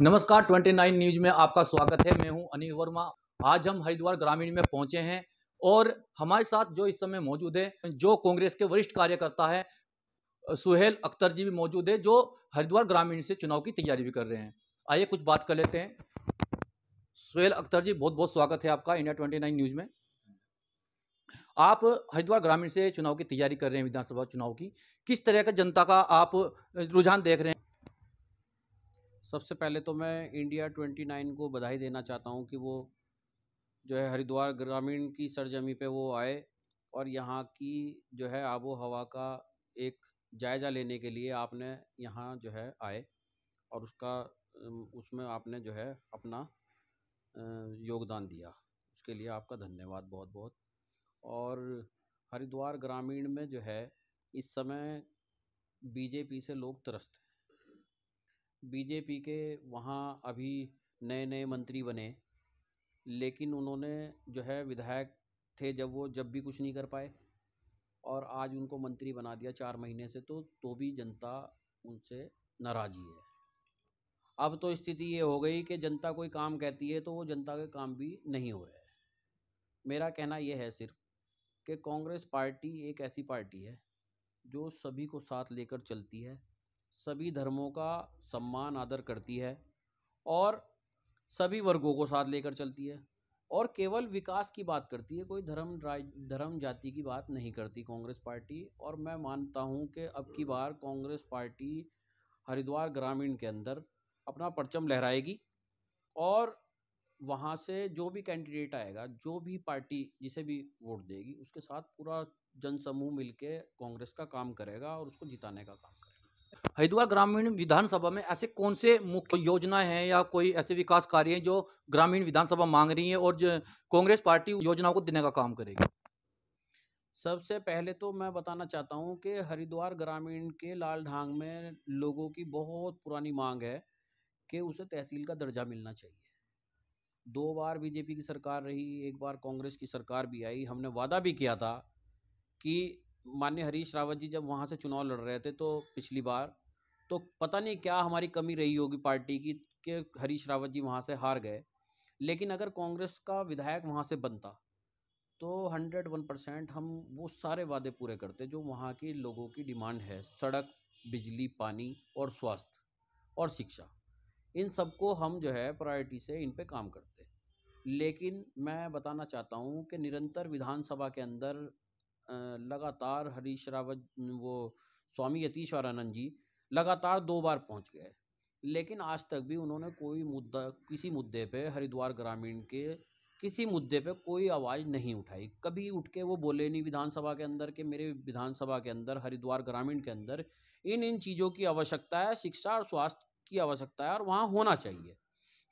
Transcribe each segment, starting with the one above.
नमस्कार 29 न्यूज में आपका स्वागत है। मैं हूं अनिल वर्मा। आज हम हरिद्वार ग्रामीण में पहुंचे हैं और हमारे साथ जो इस समय मौजूद है, जो कांग्रेस के वरिष्ठ कार्यकर्ता है सुहेल अख्तर जी भी मौजूद है, जो हरिद्वार ग्रामीण से चुनाव की तैयारी भी कर रहे हैं। आइए कुछ बात कर लेते हैं। सुहेल अख्तर जी, बहुत बहुत स्वागत है आपका इंडिया 29 न्यूज में। आप हरिद्वार ग्रामीण से चुनाव की तैयारी कर रहे हैं, विधानसभा चुनाव की। किस तरह का जनता का आप रुझान देख रहे हैं? सबसे पहले तो मैं इंडिया 29 को बधाई देना चाहता हूँ कि वो जो है हरिद्वार ग्रामीण की सरजमी पे वो आए और यहाँ की जो है आबो हवा का एक जायज़ा लेने के लिए आपने यहाँ जो है आए और उसमें आपने जो है अपना योगदान दिया। उसके लिए आपका धन्यवाद बहुत बहुत। और हरिद्वार ग्रामीण में जो है इस समय बीजेपी से लोग त्रस्त हैं। बीजेपी के वहाँ अभी नए नए मंत्री बने, लेकिन उन्होंने जो है विधायक थे जब भी कुछ नहीं कर पाए और आज उनको मंत्री बना दिया 4 महीने से, तो भी जनता उनसे नाराज़ी है। अब तो स्थिति ये हो गई कि जनता कोई काम कहती है तो वो जनता के काम भी नहीं हो रहे हैं। मेरा कहना ये है सिर्फ कि कांग्रेस पार्टी एक ऐसी पार्टी है जो सभी को साथ लेकर चलती है, सभी धर्मों का सम्मान आदर करती है और सभी वर्गों को साथ लेकर चलती है और केवल विकास की बात करती है। कोई धर्म जाति की बात नहीं करती कांग्रेस पार्टी। और मैं मानता हूं कि अब की बार कांग्रेस पार्टी हरिद्वार ग्रामीण के अंदर अपना परचम लहराएगी और वहां से जो भी कैंडिडेट आएगा, जो भी पार्टी जिसे भी वोट देगी, उसके साथ पूरा जनसमूह मिलके कांग्रेस का काम करेगा और उसको जिताने का काम करेगा। हरिद्वार ग्रामीण विधानसभा में ऐसे कौन से मुख्य योजनाएं हैं या कोई ऐसे विकास कार्य हैं जो ग्रामीण विधानसभा मांग रही है और जो कांग्रेस पार्टी योजनाओं को देने का काम करेगी? सबसे पहले तो मैं बताना चाहता हूँ कि हरिद्वार ग्रामीण के लाल ढांग में लोगों की बहुत पुरानी मांग है कि उसे तहसील का दर्जा मिलना चाहिए। 2 बार बीजेपी की सरकार रही, एक बार कांग्रेस की सरकार भी आई। हमने वादा भी किया था कि माननीय हरीश रावत जी जब वहाँ से चुनाव लड़ रहे थे तो पिछली बार, तो पता नहीं क्या हमारी कमी रही होगी पार्टी की कि हरीश रावत जी वहाँ से हार गए। लेकिन अगर कांग्रेस का विधायक वहाँ से बनता तो 101% हम वो सारे वादे पूरे करते जो वहाँ के लोगों की डिमांड है। सड़क, बिजली, पानी और स्वास्थ्य और शिक्षा, इन सबको हम जो है प्रायोरिटी से इन पे काम करते। लेकिन मैं बताना चाहता हूँ कि निरंतर विधानसभा के अंदर लगातार हरीश रावत, वो स्वामी यतीश्वरानंद जी लगातार 2 बार पहुँच गए, लेकिन आज तक भी उन्होंने कोई मुद्दा, किसी मुद्दे पे हरिद्वार ग्रामीण के किसी मुद्दे पे कोई आवाज़ नहीं उठाई। कभी उठ के वो बोले नहीं विधानसभा के अंदर कि मेरे विधानसभा के अंदर हरिद्वार ग्रामीण के अंदर इन इन चीज़ों की आवश्यकता है, शिक्षा और स्वास्थ्य की आवश्यकता है और वहाँ होना चाहिए।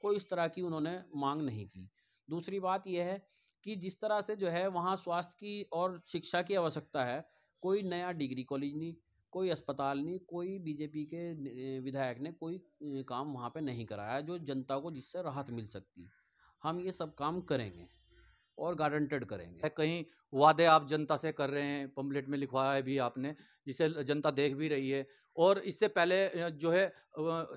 कोई इस तरह की उन्होंने मांग नहीं की। दूसरी बात यह है कि जिस तरह से जो है वहाँ स्वास्थ्य की और शिक्षा की आवश्यकता है, कोई नया डिग्री कॉलेज नहीं, कोई अस्पताल नहीं, कोई बीजेपी के विधायक ने कोई काम वहाँ पे नहीं कराया जो जनता को जिससे राहत मिल सकती। हम ये सब काम करेंगे और गारंटेड करेंगे। कहीं वादे आप जनता से कर रहे हैं, पंपलेट में लिखवाया है भी आपने, जिसे जनता देख भी रही है। और इससे पहले जो है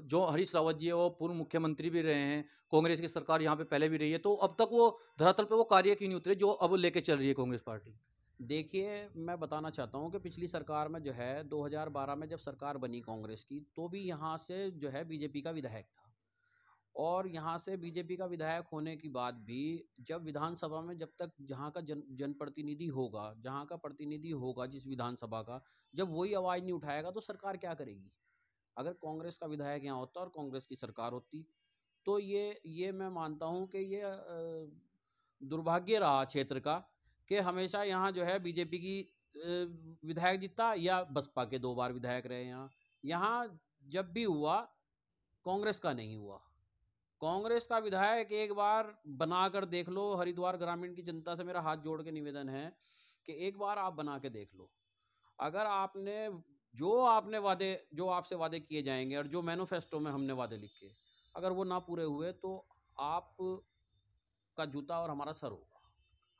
जो हरीश रावत जी है वो पूर्व मुख्यमंत्री भी रहे हैं, कांग्रेस की सरकार यहाँ पे पहले भी रही है, तो अब तक वो धरातल पे वो कार्य क्यों नहीं उतरे जो अब लेके चल रही है कांग्रेस पार्टी? देखिए, मैं बताना चाहता हूँ कि पिछली सरकार में जो है 2012 में जब सरकार बनी कांग्रेस की, तो भी यहाँ से जो है बीजेपी का विधायक था। और यहाँ से बीजेपी का विधायक होने के बाद भी जब विधानसभा में जब तक जहाँ का जनप्रतिनिधि होगा, जहाँ का प्रतिनिधि होगा जिस विधानसभा का, जब वही आवाज़ नहीं उठाएगा तो सरकार क्या करेगी? अगर कांग्रेस का विधायक यहाँ होता और कांग्रेस की सरकार होती, तो ये मैं मानता हूँ कि ये दुर्भाग्य रहा क्षेत्र का कि हमेशा यहाँ जो है बीजेपी की विधायक जीता या बसपा के 2 बार विधायक रहे यहाँ। यहाँ जब भी हुआ कांग्रेस का नहीं हुआ। कांग्रेस का विधायक एक बार बनाकर देख लो। हरिद्वार ग्रामीण की जनता से मेरा हाथ जोड़ के निवेदन है कि एक बार आप बना के देख लो। अगर आपने जो आपसे वादे किए जाएंगे और जो मैनिफेस्टो में हमने वादे लिखे, अगर वो ना पूरे हुए तो आप का जूता और हमारा सर होगा।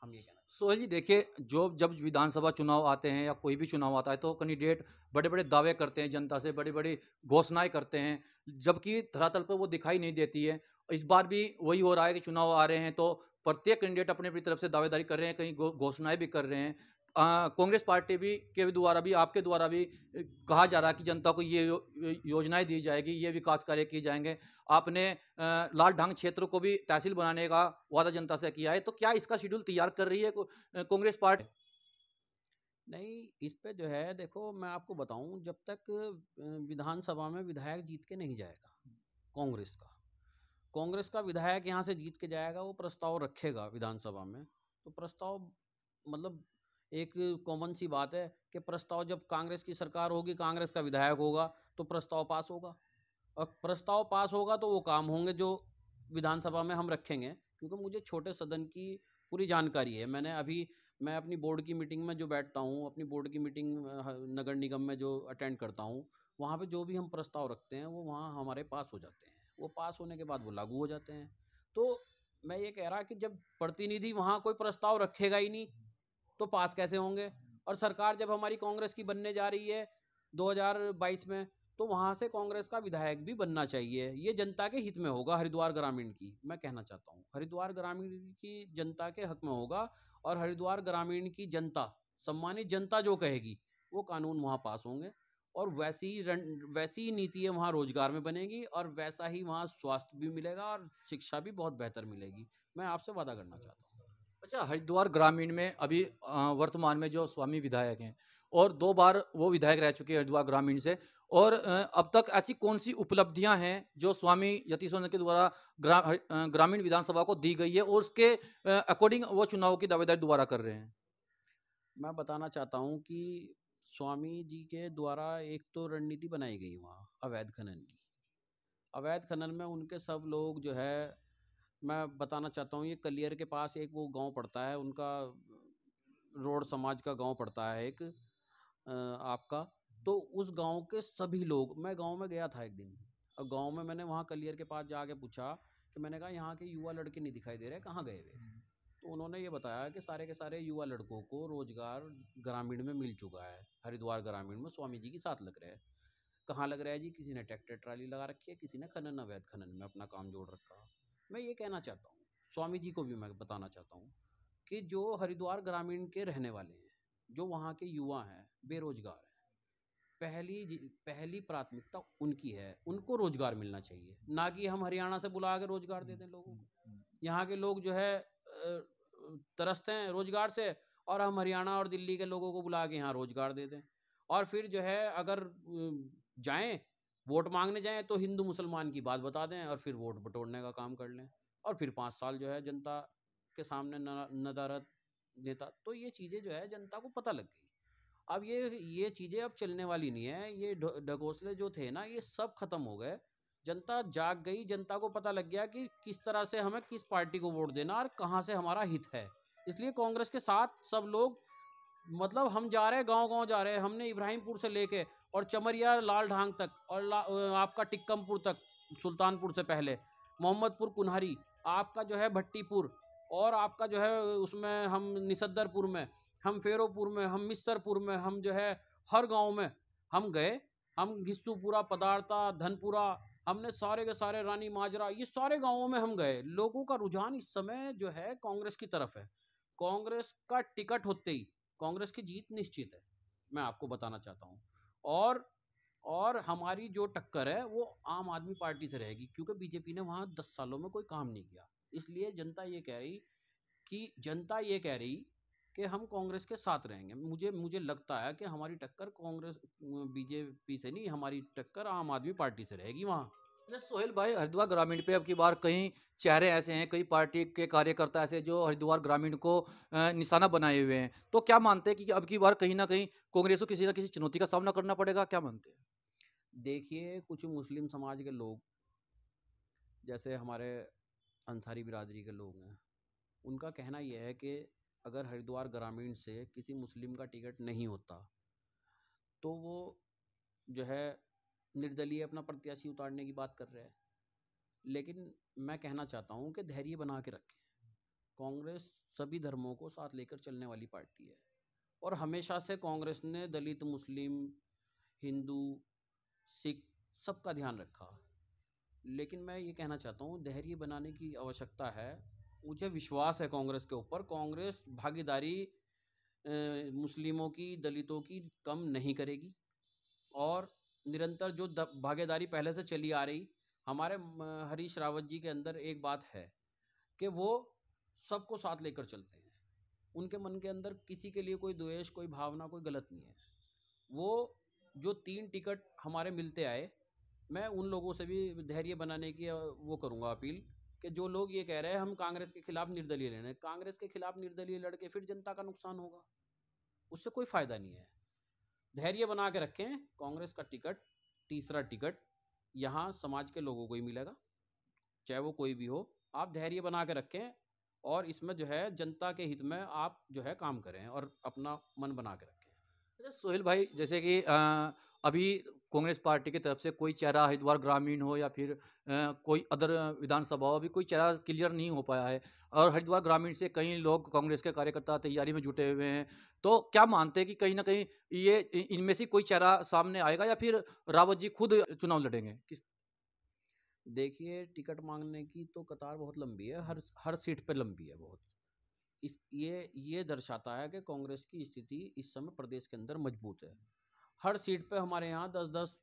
हम ये कहना चाहते सोहेल जी देखिए, जो जब विधानसभा चुनाव आते हैं या कोई भी चुनाव आता है तो कैंडिडेट बड़े-बड़े दावे करते हैं, जनता से बड़ी-बड़ी घोषणाएँ करते हैं, जबकि धरातल पर वो दिखाई नहीं देती है। इस बार भी वही हो रहा है कि चुनाव आ रहे हैं तो प्रत्येक कैंडिडेट अपनी-अपनी तरफ से दावेदारी कर रहे हैं, कहीं घोषणाएँ भी कर रहे हैं। कांग्रेस पार्टी भी के द्वारा भी, आपके द्वारा भी कहा जा रहा है कि जनता को ये योजनाएँ दी जाएगी, ये विकास कार्य किए जाएँगे। आपने लाल ढांग क्षेत्र को भी तहसील बनाने का वादा जनता से किया है, तो क्या इसका शेड्यूल तैयार कर रही है कांग्रेस पार्टी? हैं। नहीं, इस पे जो है देखो मैं आपको बताऊँ, जब तक विधानसभा में विधायक जीत के नहीं जाएगा, कांग्रेस का। कांग्रेस का विधायक यहाँ से जीत के जाएगा, वो प्रस्ताव रखेगा विधानसभा में, तो प्रस्ताव मतलब एक कॉमन सी बात है कि प्रस्ताव जब कांग्रेस की सरकार होगी, कांग्रेस का विधायक होगा, तो प्रस्ताव पास होगा। और प्रस्ताव पास होगा तो वो काम होंगे जो विधानसभा में हम रखेंगे, क्योंकि मुझे छोटे सदन की पूरी जानकारी है। मैं अपनी बोर्ड की मीटिंग में जो बैठता हूँ, अपनी बोर्ड की मीटिंग नगर निगम में जो अटेंड करता हूँ, वहाँ पे जो भी हम प्रस्ताव रखते हैं वो वहाँ हमारे पास हो जाते हैं। वो पास होने के बाद वो लागू हो जाते हैं। तो मैं ये कह रहा कि जब प्रतिनिधि वहाँ कोई प्रस्ताव रखेगा ही नहीं, तो पास कैसे होंगे? और सरकार जब हमारी कांग्रेस की बनने जा रही है 2022 में, तो वहाँ से कांग्रेस का विधायक भी बनना चाहिए। ये जनता के हित में होगा, हरिद्वार ग्रामीण की मैं कहना चाहता हूँ। हरिद्वार ग्रामीण की जनता के हक में होगा, और हरिद्वार ग्रामीण की जनता, सम्मानित जनता जो कहेगी, वो कानून वहाँ पास होंगे। और वैसी ही नीति वहाँ रोजगार में बनेगी, और वैसा ही वहाँ स्वास्थ्य भी मिलेगा, और शिक्षा भी बहुत बेहतर मिलेगी। मैं आपसे वादा करना चाहता हूँ। अच्छा, हरिद्वार ग्रामीण में अभी वर्तमान में जो स्वामी विधायक हैं और 2 बार वो विधायक रह चुके हैं हरिद्वार ग्रामीण से और अब तक ऐसी कौन-सी उपलब्धियाँ हैं जो स्वामी यतीश सिंह के द्वारा ग्रामीण विधानसभा को दी गई है और उसके अकॉर्डिंग वो चुनाव की दावेदारी दोबारा कर रहे हैं? मैं बताना चाहता हूँ कि स्वामी जी के द्वारा एक तो रणनीति बनाई गई वहाँ अवैध खनन की। अवैध खनन में उनके सब लोग जो है, मैं बताना चाहता हूँ, ये कलियर के पास एक वो गांव पड़ता है उनका, रोड समाज का गांव पड़ता है एक, आपका। तो उस गांव के सभी लोग, मैं गांव में गया था एक दिन, और गांव में मैंने वहाँ कलियर के पास जाके पूछा कि मैंने कहा यहाँ के युवा लड़के नहीं दिखाई दे रहे, कहाँ गए वे? तो उन्होंने ये बताया कि सारे के सारे युवा लड़कों को रोजगार ग्रामीण में मिल चुका है, हरिद्वार ग्रामीण में स्वामी जी के साथ लग रहे हैं। कहाँ लग रहा है जी? किसी ने ट्रैक्टर ट्राली लगा रखी है, किसी ने खनन, अवैध खनन में अपना काम जोड़ रखा है। मैं ये कहना चाहता हूँ, स्वामी जी को भी मैं बताना चाहता हूँ कि जो हरिद्वार ग्रामीण के रहने वाले हैं, जो वहाँ के युवा हैं, बेरोजगार हैं, पहली प्राथमिकता उनकी है, उनको रोजगार मिलना चाहिए, ना कि हम हरियाणा से बुला के रोजगार दे दें लोगों को। यहाँ के लोग जो है तरसते हैं रोजगार से, और हम हरियाणा और दिल्ली के लोगों को बुला के यहाँ रोजगार दे दें। और फिर जो है अगर जाएं वोट मांगने जाएं तो हिंदू मुसलमान की बात बता दें, और फिर वोट बटोरने का काम कर लें, और फिर 5 साल जो है जनता के सामने नदारद नेता। तो ये चीज़ें जो है जनता को पता लग गई। अब ये चीज़ें अब चलने वाली नहीं है। ये ढकोसले जो थे ना, ये सब खत्म हो गए। जनता जाग गई, जनता को पता लग गया कि किस तरह से हमें किस पार्टी को वोट देना और कहाँ से हमारा हित है। इसलिए कांग्रेस के साथ सब लोग, मतलब हम जा रहे हैं, गांव गांव जा रहे हैं। हमने इब्राहिमपुर से लेके और चमरिया लाल ढांग तक, और आपका टिक्कमपुर तक, सुल्तानपुर से पहले मोहम्मदपुर कुन्हरी, आपका जो है भट्टीपुर, और आपका जो है उसमें हम निसद्दरपुर में, हम फेरोपुर में, हम मिस्सरपुर में, हम जो है हर गांव में हम गए। हम घिस्सूपुरा, पदार्था, धनपुरा, हमने सारे के सारे, रानी माजरा, ये सारे गांवों में हम गए। लोगों का रुझान इस समय जो है कांग्रेस की तरफ है। कांग्रेस का टिकट होते ही कांग्रेस की जीत निश्चित है, मैं आपको बताना चाहता हूँ। और और हमारी जो टक्कर है वो आम आदमी पार्टी से रहेगी, क्योंकि बीजेपी ने वहाँ 10 सालों में कोई काम नहीं किया। इसलिए जनता ये कह रही कि हम कांग्रेस के साथ रहेंगे। मुझे लगता है कि हमारी टक्कर कांग्रेस बीजेपी से नहीं, हमारी टक्कर आम आदमी पार्टी से रहेगी वहाँ। अच्छा सोहेल भाई, हरिद्वार ग्रामीण पे अब की बार कई चेहरे ऐसे हैं, कई पार्टी के कार्यकर्ता ऐसे जो हरिद्वार ग्रामीण को निशाना बनाए हुए हैं। तो क्या मानते हैं कि अब की बार कहीं न कहीं कांग्रेस को किसी न किसी चुनौती का सामना करना पड़ेगा? क्या मानते हैं? देखिए, कुछ मुस्लिम समाज के लोग, जैसे हमारे अंसारी बिरादरी के लोग हैं, उनका कहना यह है कि अगर हरिद्वार ग्रामीण से किसी मुस्लिम का टिकट नहीं होता, तो वो जो है निर्दलीय अपना प्रत्याशी उतारने की बात कर रहे हैं। लेकिन मैं कहना चाहता हूँ कि धैर्य बना के रखें। कांग्रेस सभी धर्मों को साथ लेकर चलने वाली पार्टी है और हमेशा से कांग्रेस ने दलित, मुस्लिम, हिंदू, सिख सबका ध्यान रखा। लेकिन मैं ये कहना चाहता हूँ, धैर्य बनाने की आवश्यकता है। मुझे विश्वास है कांग्रेस के ऊपर। कांग्रेस भागीदारी मुस्लिमों की, दलितों की कम नहीं करेगी और निरंतर जो भागीदारी पहले से चली आ रही, हमारे हरीश रावत जी के अंदर एक बात है कि वो सबको साथ लेकर चलते हैं। उनके मन के अंदर किसी के लिए कोई द्वेष, कोई भावना, कोई गलत नहीं है। वो जो 3 टिकट हमारे मिलते आए, मैं उन लोगों से भी धैर्य बनाने की वो करूँगा अपील कि जो लोग ये कह रहे हैं हम कांग्रेस के खिलाफ निर्दलीय लड़ रहे हैं, कांग्रेस के खिलाफ निर्दलीय लड़के फिर जनता का नुकसान होगा, उससे कोई फ़ायदा नहीं है। धैर्य बना के रखें। कांग्रेस का टिकट, तीसरा टिकट यहाँ समाज के लोगों को ही मिलेगा, चाहे वो कोई भी हो। आप धैर्य बना के रखें और इसमें जो है जनता के हित में आप जो है काम करें और अपना मन बना के रखें। अच्छा सोहेल भाई, जैसे कि अभी कांग्रेस पार्टी की तरफ से कोई चेहरा हरिद्वार ग्रामीण हो या फिर कोई अदर विधानसभा हो, अभी कोई चेहरा क्लियर नहीं हो पाया है और हरिद्वार ग्रामीण से कई लोग कांग्रेस के कार्यकर्ता तैयारी में जुटे हुए हैं। तो क्या मानते हैं कि कहीं ना कहीं ये इनमें से कोई चेहरा सामने आएगा या फिर रावत जी खुद चुनाव लड़ेंगे? देखिए, टिकट मांगने की तो कतार बहुत लंबी है, हर सीट पे लंबी है बहुत। इस ये दर्शाता है कि कांग्रेस की स्थिति इस समय प्रदेश के अंदर मजबूत है। हर सीट पे हमारे यहाँ 10-10,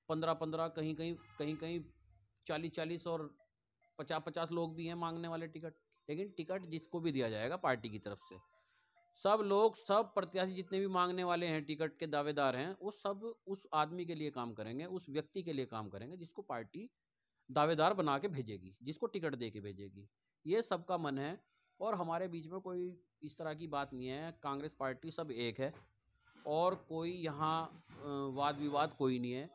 15-15, कहीं-कहीं 40-40 और 50-50 लोग भी हैं मांगने वाले टिकट। लेकिन टिकट जिसको भी दिया जाएगा पार्टी की तरफ से, सब लोग, सब प्रत्याशी जितने भी मांगने वाले हैं, टिकट के दावेदार हैं, वो सब उस आदमी के लिए काम करेंगे, उस व्यक्ति के लिए काम करेंगे जिसको पार्टी दावेदार बना के भेजेगी, जिसको टिकट दे के भेजेगी। ये सबका मन है और हमारे बीच में कोई इस तरह की बात नहीं है। कांग्रेस पार्टी सब एक है और कोई यहाँ वाद विवाद कोई नहीं है।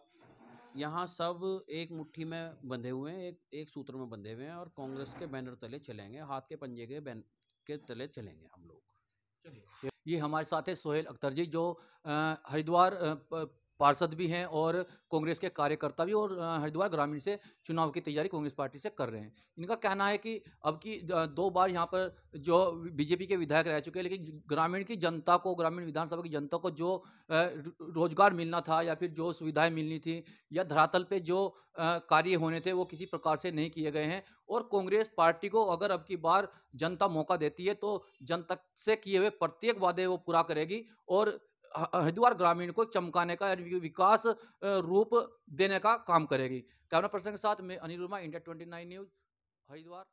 यहाँ सब एक मुट्ठी में बंधे हुए हैं, एक सूत्र में बंधे हुए हैं और कांग्रेस के बैनर तले चलेंगे, हाथ के पंजे के तले चलेंगे हम लोग। ये हमारे साथ है सोहेल अख्तर जी, जो हरिद्वार पार्षद भी हैं और कांग्रेस के कार्यकर्ता भी, और हरिद्वार ग्रामीण से चुनाव की तैयारी कांग्रेस पार्टी से कर रहे हैं। इनका कहना है कि अब की 2 बार यहाँ पर जो बीजेपी के विधायक रह चुके हैं, लेकिन ग्रामीण की जनता को, ग्रामीण विधानसभा की जनता को जो रोजगार मिलना था या फिर जो सुविधाएं मिलनी थी या धरातल पे जो कार्य होने थे, वो किसी प्रकार से नहीं किए गए हैं। और कांग्रेस पार्टी को अगर अब की बार जनता मौका देती है तो जनता से किए हुए प्रत्येक वादे वो पूरा करेगी और हरिद्वार ग्रामीण को चमकाने का, विकास रूप देने का काम करेगी। कैमरा पर्सन के साथ मैं अनिल वर्मा, इंडिया 29 न्यूज़, हरिद्वार।